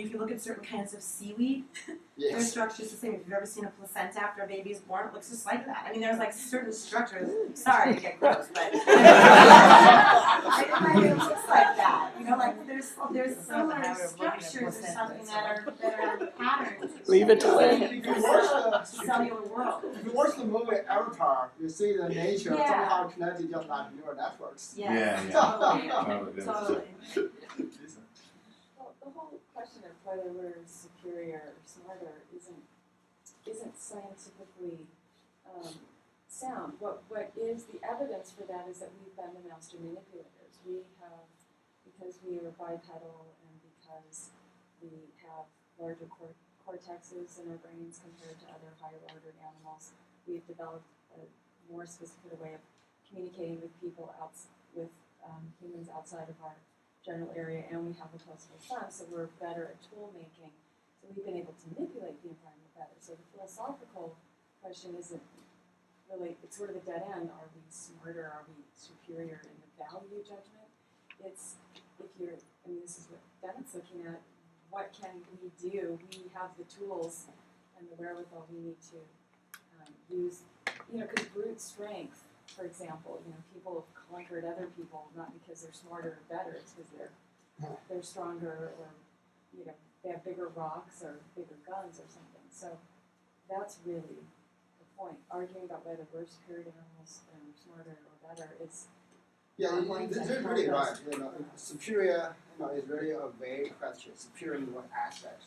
if you look at certain kinds of seaweed, their Yes. structure is the same. If you've ever seen a placenta after a baby is born, it looks just like that. I mean, there's like certain structures. Sorry to get gross, but it looks like that. You know, like there's similar structures or something that are patterns. Leave it to Lynn. If you watch Cellular world. if you watch the movie Avatar, you see the nature Yeah. somehow connected just like neural networks. Yes. Yeah, Totally. Totally. Totally. Well, the whole question of whether we're superior or smarter isn't scientifically sound. What is the evidence for that is that we've been the master manipulators. We have, because we are bipedal and because we have larger cortexes in our brains compared to other higher ordered animals, we've developed a more sophisticated way of communicating with people with humans outside of our general area, and we have a possible sun, so we're better at tool making. So we've been able to manipulate the environment better. So the philosophical question isn't really, it's sort of a dead end. Are we smarter? Are we superior in the value judgment? It's, if you're, I mean, this is what Bennett's looking at, what can we do? We have the tools and the wherewithal we need to use, you know, because brute strength, for example, you know, people have conquered other people not because they're smarter or better, it's because they're stronger, or you know, they have bigger rocks or bigger guns or something. So that's really the point. Arguing about whether we're superior to animals and smarter or better is Yeah, that's really right. You know, superior, you know, is really a vague question. Superior in what aspect?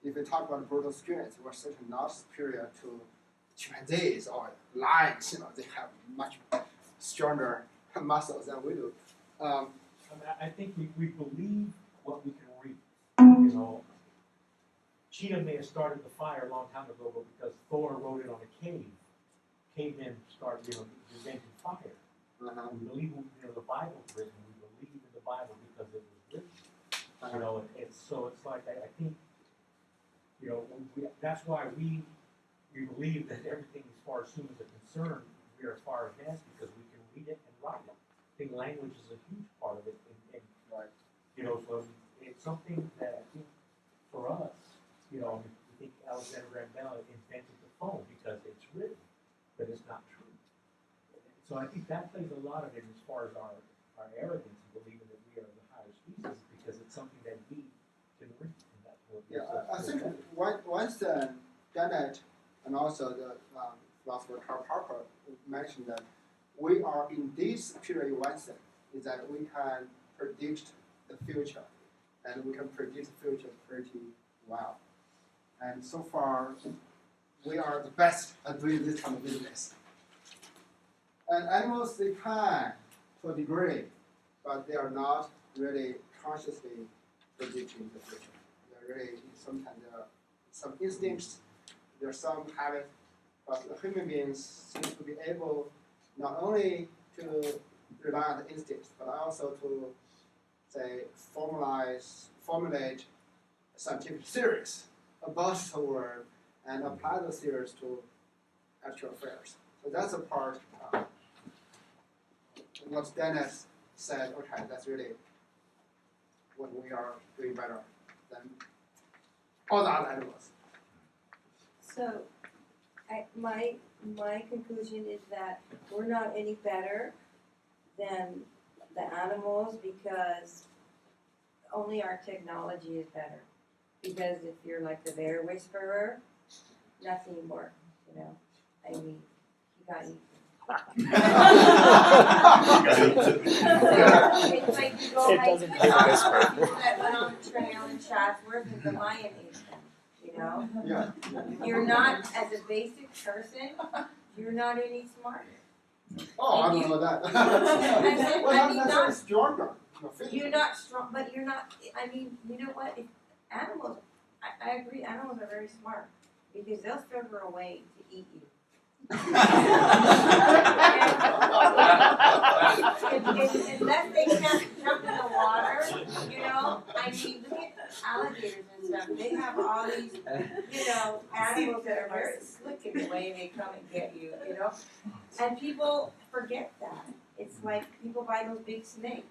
If we talk about brutal strength, we're certainly not superior to chimpanzees or lions. You know, they have much stronger muscles than we do. I think we believe what we can read. You know, cheetah may have started the fire a long time ago, but because Thor wrote it on a cave, cavemen started, you know, inventing fire. We believe, you know, the Bible's written. We believe in the Bible because it was written. You know, and so it's like I think, you know, that's why we believe that everything as far as humans are concerned, we are far advanced because we can read it and write it. I think language is a huge part of it, and Right. you know, so it's something that I think for us, you know, we think Alexander Graham Bell invented the phone because it's written, but it's not true. So I think that plays a lot of it as far as our arrogance and believing that we are the higher species because it's something that we can read. And that's what Yeah, makes us I think advantage. once Dennett and also the philosopher Karl Popper mentioned that we are indeed superior in one thing, is that we can predict the future, and we can predict the future pretty well. And so far, we are the best at doing this kind of business. And animals, they can, to a degree, but they are not really consciously predicting the future. They're really, sometimes there are some instincts, there are some habits, but the human beings seem to be able not only to rely on the instincts, but also to, say, formulate scientific theories about the world and apply those theories to actual affairs. So that's a part of what Dennis said, okay, that's really what we are doing better than all the other animals. So, my conclusion is that we're not any better than the animals because only our technology is better. Because if you're like the bear whisperer, nothing works, you know. I mean, you got eaten. It's like you go It hike doesn't with take all this the far. people that went on the trail in Chatsworth and the lion ate them, you know. Yeah. You're not, as a basic person, you're not any smarter. Oh, I don't know that. I Well, mean, that's not- stronger. You know, physically. You're not strong, but you're not, I mean, you know what, if animals, I agree, animals are very smart, because they'll figure a way to eat you. Unless they can't jump in the water, you know, I mean, look at alligators and stuff, they have all these, you know, animals that are very slick in the way they come and get you, you know? And people forget that. It's like people buy those big snakes.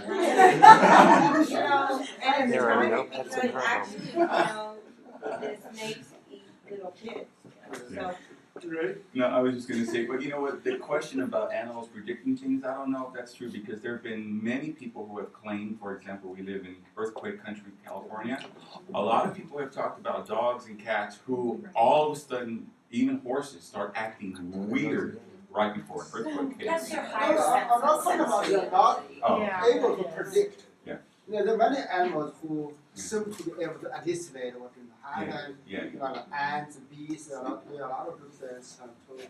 You know, and There are no it's pets because in her home. actually, you know, the snakes eat little kids, you know, so. Right? No, I was just gonna say, but you know what, the question about animals predicting things, I don't know if that's true, because there have been many people who have claimed, for example, we live in earthquake country, California. A lot of people have talked about dogs and cats who all of a sudden, even horses, start acting weird right before an earthquake hits. That's their No, higher no, sense I'm not of talking about sensitivity. they're not Oh, Yeah. able to predict. Yeah. You know, there are many animals who seem to be able to anticipate what's going to happen. Yeah, You know, like ants, bees, a lot of those things to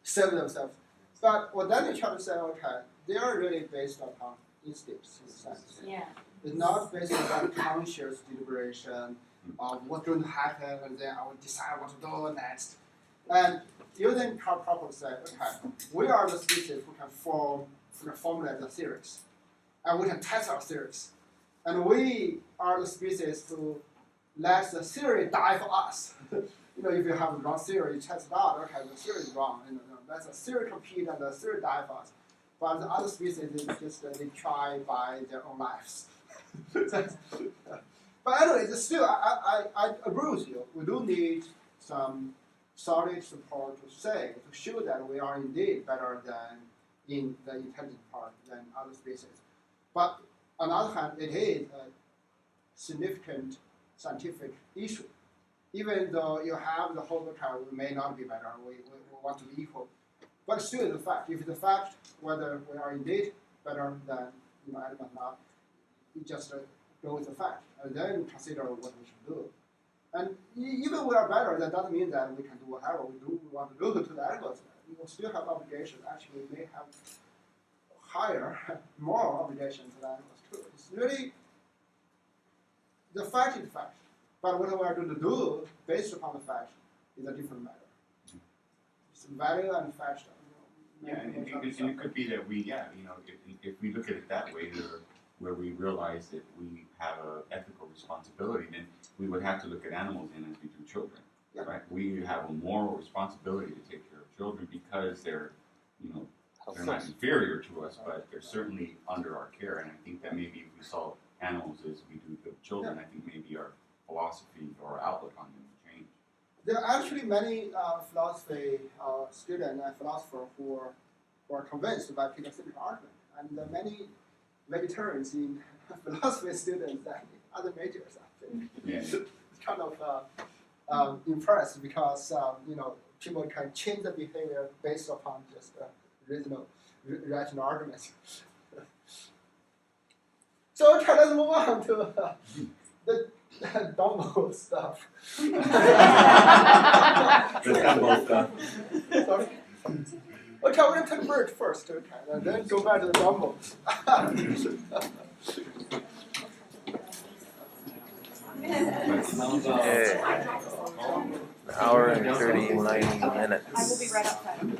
save themselves. But what Daniel tried to say, okay, they are really based upon instincts in a sense. Yeah. It's not based on conscious deliberation of what's going to happen, and then I will decide what to do next. And using Karl Popper said, okay, we are the species who can formulate the theories, and we can test our theories. And we are the species who let the theory die for us. You know, if you have the wrong theory, you test it out, okay, the theory is wrong. You know, let the theory compete and the theory die for us. But the other species, they try by their own lives. But anyway, it's still, I agree with you. We do need some solid support to say, to show that we are indeed better than in the intelligent part than other species. But on the other hand, it is a significant scientific issue. Even though you have the hope that we may not be better, we want to be equal. But still it's a fact. If it's a fact, whether we are indeed better than animals or not, you just go with the fact, and then consider what we should do. And even we are better, that doesn't mean that we can do whatever we want to do to the animals. We will still have obligations. Actually, we may have higher, more obligations to the animals too. It's really, the fact is the fact. But what we are going to do based upon the fact is a different matter. It's value and fact. Yeah, and it could be that we, if we look at it that way, where we realize that we have an ethical responsibility, then we would have to look at animals in as we do children, Yeah. right? We have a moral responsibility to take care of children because they're not inferior to us, but they're certainly under our care. And I think that maybe if we saw animals as we do the children, I think maybe our philosophy or outlook on them would change. There are actually many philosophy students and philosophers who are convinced by Peter-centric argument, and there are many vegetarians in philosophy students and other majors. I think Yeah. it's kind of impressed because people can change the behavior based upon just rational arguments. So okay, let's move on to the Dumbo stuff. The Dumbo stuff. Sorry. Okay, we're gonna take a break first, okay, and then go back to the Dumbo. Okay. An hour and 39 minutes. I will be right outside.